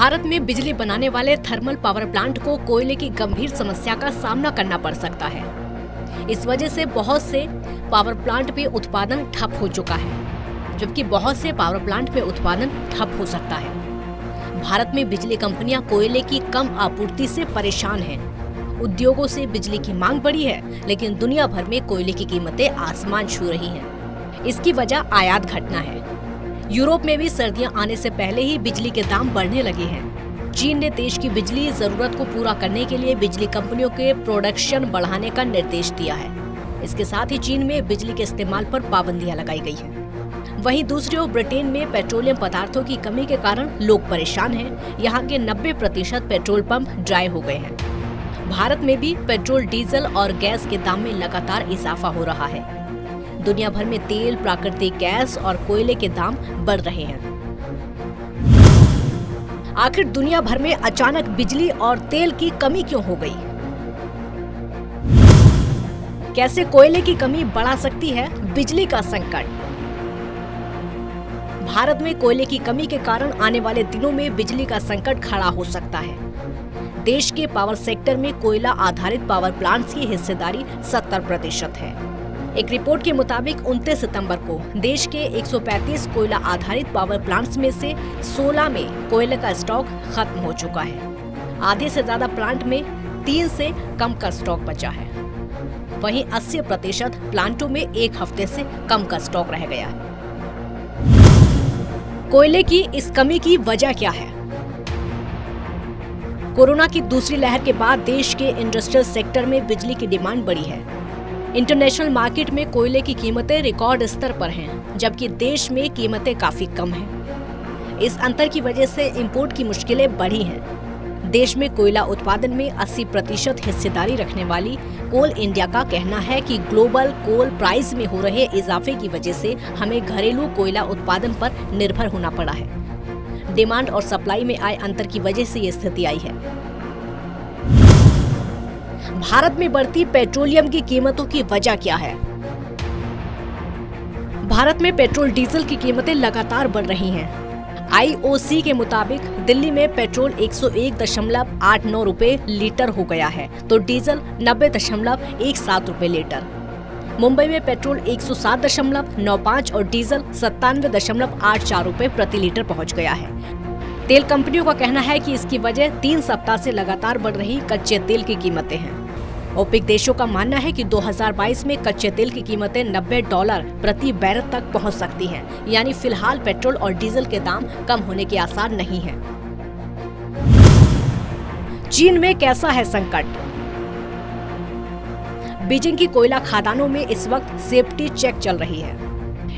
भारत में बिजली बनाने वाले थर्मल पावर प्लांट को कोयले की गंभीर समस्या का सामना करना पड़ सकता है। इस वजह से बहुत से पावर प्लांट में उत्पादन ठप हो चुका है, जबकि बहुत से पावर प्लांट में उत्पादन ठप हो सकता है। भारत में बिजली कंपनियां कोयले की कम आपूर्ति से परेशान हैं। उद्योगों से बिजली की मांग बढ़ी है, लेकिन दुनिया भर में कोयले की कीमतें आसमान छू रही हैं। इसकी वजह आयात घटना है। यूरोप में भी सर्दियां आने से पहले ही बिजली के दाम बढ़ने लगे हैं। चीन ने देश की बिजली जरूरत को पूरा करने के लिए बिजली कंपनियों के प्रोडक्शन बढ़ाने का निर्देश दिया है। इसके साथ ही चीन में बिजली के इस्तेमाल पर पाबंदियां लगाई गई हैं। वहीं दूसरी ओर ब्रिटेन में पेट्रोलियम पदार्थों की कमी के कारण लोग परेशान हैं। यहाँ के 90% पेट्रोल पंप ड्राई हो गए हैं। भारत में भी पेट्रोल, डीजल और गैस के दाम में लगातार इजाफा हो रहा है। दुनिया भर में तेल, प्राकृतिक गैस और कोयले के दाम बढ़ रहे हैं। आखिर दुनिया भर में अचानक बिजली और तेल की कमी क्यों हो गई? कैसे कोयले की कमी बढ़ा सकती है बिजली का संकट? भारत में कोयले की कमी के कारण आने वाले दिनों में बिजली का संकट खड़ा हो सकता है। देश के पावर सेक्टर में कोयला आधारित पावर प्लांट्स की हिस्सेदारी 70% है। एक रिपोर्ट के मुताबिक 29 सितंबर को देश के 135 कोयला आधारित पावर प्लांट्स में से 16 में कोयले का स्टॉक खत्म हो चुका है। आधे से ज्यादा प्लांट में 3 से कम का स्टॉक बचा है। वहीं 80% प्लांटों में 1 हफ्ते से कम का स्टॉक रह गया है। कोयले की इस कमी की वजह क्या है? कोरोना की दूसरी लहर के बाद देश के इंडस्ट्रियल सेक्टर में बिजली की डिमांड बढ़ी है। इंटरनेशनल मार्केट में कोयले की कीमतें रिकॉर्ड स्तर पर हैं, जबकि देश में कीमतें काफी कम हैं। इस अंतर की वजह से इंपोर्ट की मुश्किलें बढ़ी हैं। देश में कोयला उत्पादन में 80% हिस्सेदारी रखने वाली कोल इंडिया का कहना है कि ग्लोबल कोल प्राइस में हो रहे इजाफे की वजह से हमें घरेलू कोयला उत्पादन पर निर्भर होना पड़ा है। डिमांड और सप्लाई में आए अंतर की वजह से ये स्थिति आई है। भारत में बढ़ती पेट्रोलियम की कीमतों की वजह क्या है? भारत में पेट्रोल, डीजल की कीमतें लगातार बढ़ रही हैं। आईओसी के मुताबिक दिल्ली में पेट्रोल 101.89 रुपए लीटर हो गया है, तो डीजल 90.17 रुपए लीटर। मुंबई में पेट्रोल 107.95 और डीजल 97.84 रुपए प्रति लीटर पहुंच गया है। तेल कंपनियों का कहना है कि इसकी वजह 3 सप्ताह से लगातार बढ़ रही कच्चे तेल की कीमतें हैं। ओपेक देशों का मानना है कि 2022 में कच्चे तेल की कीमतें $90 प्रति बैरल तक पहुंच सकती हैं, यानी फिलहाल पेट्रोल और डीजल के दाम कम होने के आसार नहीं हैं। चीन में कैसा है संकट? बीजिंग की कोयला खदानों में इस वक्त सेफ्टी चेक चल रही है।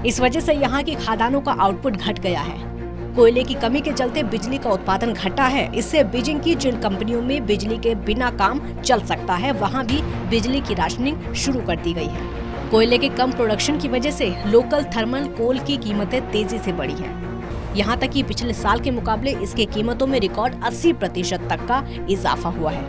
इस वजह से यहाँ की खदानों का आउटपुट घट गया है। कोयले की कमी के चलते बिजली का उत्पादन घटा है। इससे बीजिंग की जिन कंपनियों में बिजली के बिना काम चल सकता है, वहां भी बिजली की राशनिंग शुरू कर दी गई है। कोयले के कम प्रोडक्शन की वजह से लोकल थर्मल कोल की कीमतें तेजी से बढ़ी हैं। यहां तक कि पिछले साल के मुकाबले इसके कीमतों में रिकॉर्ड 80% तक का इजाफा हुआ है।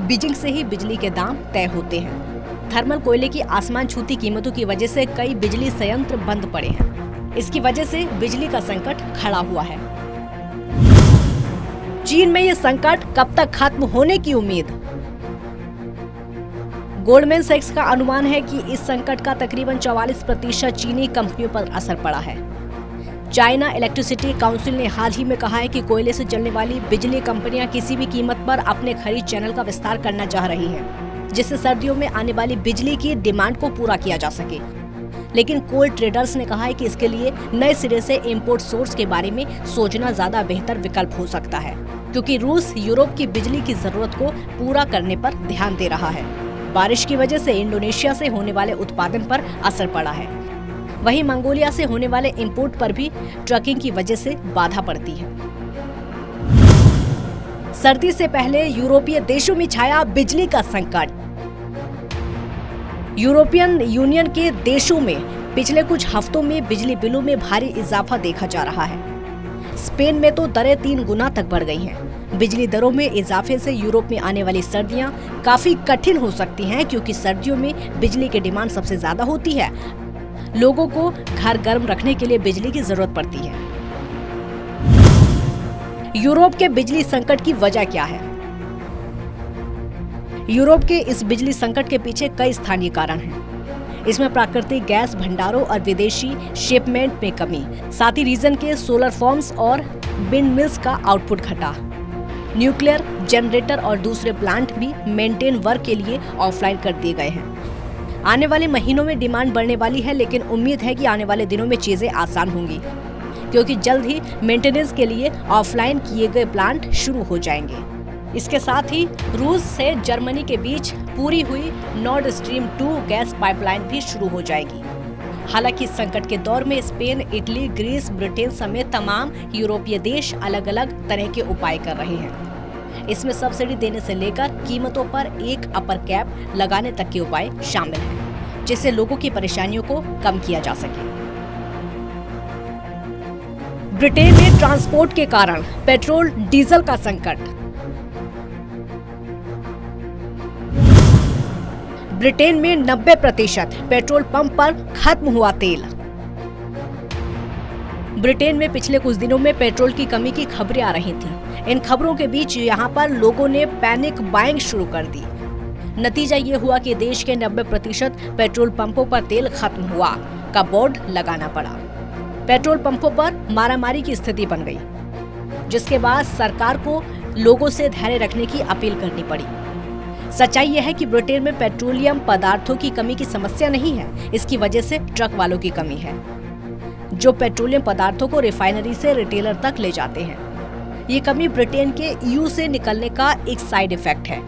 बीजिंग से ही बिजली के दाम तय होते हैं। थर्मल कोयले की आसमान छूती कीमतों की वजह से कई बिजली संयंत्र बंद पड़े हैं। इसकी वजह से बिजली का संकट खड़ा हुआ है। चीन में ये संकट कब तक खत्म होने की उम्मीद? गोल्डमैन सैक्स का अनुमान है कि इस संकट का तकरीबन 44% चीनी कंपनियों पर असर पड़ा है। चाइना इलेक्ट्रिसिटी काउंसिल ने हाल ही में कहा है कि कोयले से चलने वाली बिजली कंपनियां किसी भी कीमत पर अपने खरीद चैनल का विस्तार करना चाह रही हैं, जिससे सर्दियों में आने वाली बिजली की डिमांड को पूरा किया जा सके। लेकिन कोल ट्रेडर्स ने कहा है कि इसके लिए नए सिरे से इंपोर्ट सोर्स के बारे में सोचना ज्यादा बेहतर विकल्प हो सकता है, क्योंकि रूस यूरोप की बिजली की जरूरत को पूरा करने पर ध्यान दे रहा है। बारिश की वजह से इंडोनेशिया से होने वाले उत्पादन पर असर पड़ा है। वहीं मंगोलिया से होने वाले इंपोर्ट पर भी ट्रकिंग की वजह से बाधा पड़ती है। सर्दी से पहले यूरोपीय देशों में छाया बिजली का संकट। यूरोपियन यूनियन के देशों में पिछले कुछ हफ्तों में बिजली बिलों में भारी इजाफा देखा जा रहा है। स्पेन में तो दरें 3 गुना तक बढ़ गई हैं। बिजली दरों में इजाफे से यूरोप में आने वाली सर्दियां काफी कठिन हो सकती हैं, क्योंकि सर्दियों में बिजली की डिमांड सबसे ज्यादा होती है। लोगों को घर गर्म रखने के लिए बिजली की जरूरत पड़ती है। यूरोप के बिजली संकट की वजह क्या है? यूरोप के इस बिजली संकट के पीछे कई स्थानीय कारण हैं। इसमें प्राकृतिक गैस भंडारों और विदेशी शिपमेंट में कमी, साथ ही रीजन के सोलर फॉर्म्स और विंड मिल्स का आउटपुट घटा, न्यूक्लियर जनरेटर और दूसरे प्लांट भी मेंटेन वर्क के लिए ऑफलाइन कर दिए गए हैं। आने वाले महीनों में डिमांड बढ़ने वाली है, लेकिन उम्मीद है कि आने वाले दिनों में चीजें आसान होंगी, क्योंकि जल्द ही मेंटेनेंस के लिए ऑफलाइन किए गए प्लांट शुरू हो जाएंगे। इसके साथ ही रूस से जर्मनी के बीच पूरी हुई नॉर्ड स्ट्रीम 2 गैस पाइपलाइन भी शुरू हो जाएगी। हालांकि संकट के दौर में स्पेन, इटली, ग्रीस, ब्रिटेन समेत तमाम यूरोपीय देश अलग अलग तरह के उपाय कर रहे हैं। इसमें सब्सिडी देने से लेकर कीमतों पर एक अपर कैप लगाने तक के उपाय शामिल हैं, जिससे लोगों की परेशानियों को कम किया जा सके। ब्रिटेन में ट्रांसपोर्ट के कारण पेट्रोल डीजल का संकट। ब्रिटेन में 90% पेट्रोल पंप पर खत्म हुआ तेल। ब्रिटेन में पिछले कुछ दिनों में पेट्रोल की कमी की खबरें आ रही थीं। इन खबरों के बीच यहां पर लोगों ने पैनिक बाइंग शुरू कर दी। नतीजा ये हुआ कि देश के 90% पेट्रोल पंपों पर तेल खत्म हुआ का बोर्ड लगाना पड़ा। पेट्रोल पंपों पर मारामारी की स्थिति बन गई, जिसके बाद सरकार को लोगों से धैर्य रखने की अपील करनी पड़ी। सच्चाई यह है कि ब्रिटेन में पेट्रोलियम पदार्थों की कमी की समस्या नहीं है, इसकी वजह से ट्रक वालों की कमी है, जो पेट्रोलियम पदार्थों को रिफाइनरी से रिटेलर तक ले जाते हैं। ये कमी ब्रिटेन के ईयू से निकलने का एक साइड इफेक्ट है।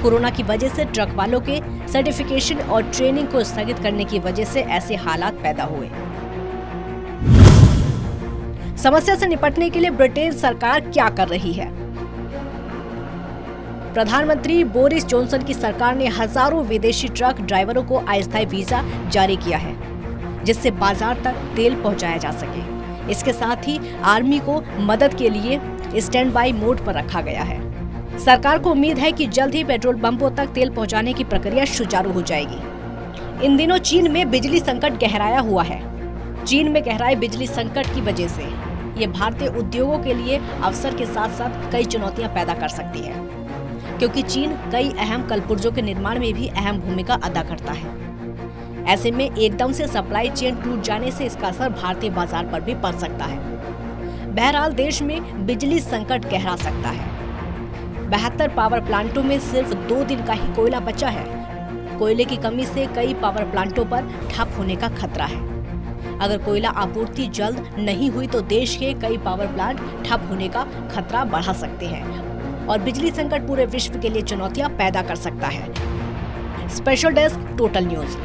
कोरोना की वजह से ट्रक वालों के सर्टिफिकेशन और ट्रेनिंग को स्थगित करने की वजह से ऐसे हालात पैदा हुए। समस्या से निपटने के लिए ब्रिटेन सरकार क्या कर रही है? प्रधानमंत्री बोरिस जॉनसन की सरकार ने हजारों विदेशी ट्रक ड्राइवरों को अस्थायी वीजा जारी किया है, जिससे बाजार तक तेल पहुंचाया जा सके। इसके साथ ही आर्मी को मदद के लिए स्टैंड बाई मोड पर रखा गया है। सरकार को उम्मीद है कि जल्द ही पेट्रोल पंपों तक तेल पहुंचाने की प्रक्रिया सुचारू हो जाएगी। इन दिनों चीन में बिजली संकट गहराया हुआ है। चीन में गहराए बिजली संकट की वजह से ये भारतीय उद्योगों के लिए अवसर के साथ साथ कई चुनौतियां पैदा कर सकती है, क्योंकि चीन कई अहम कलपुर्जों के निर्माण में भी अहम भूमिका अदा करता है। ऐसे में एकदम से सप्लाई चेन टूट जाने से इसका असर भारतीय बाजार पर भी पड़ सकता है। बहरहाल देश में बिजली संकट गहरा सकता है। 72 पावर प्लांटों में सिर्फ 2 दिन का ही कोयला बचा है। कोयले की कमी से कई पावर प्लांटों पर ठप होने का खतरा है। अगर कोयला आपूर्ति जल्द नहीं हुई तो देश के कई पावर प्लांट ठप होने का खतरा बढ़ा सकते हैं और बिजली संकट पूरे विश्व के लिए चुनौतियां पैदा कर सकता है। Special desk, total news.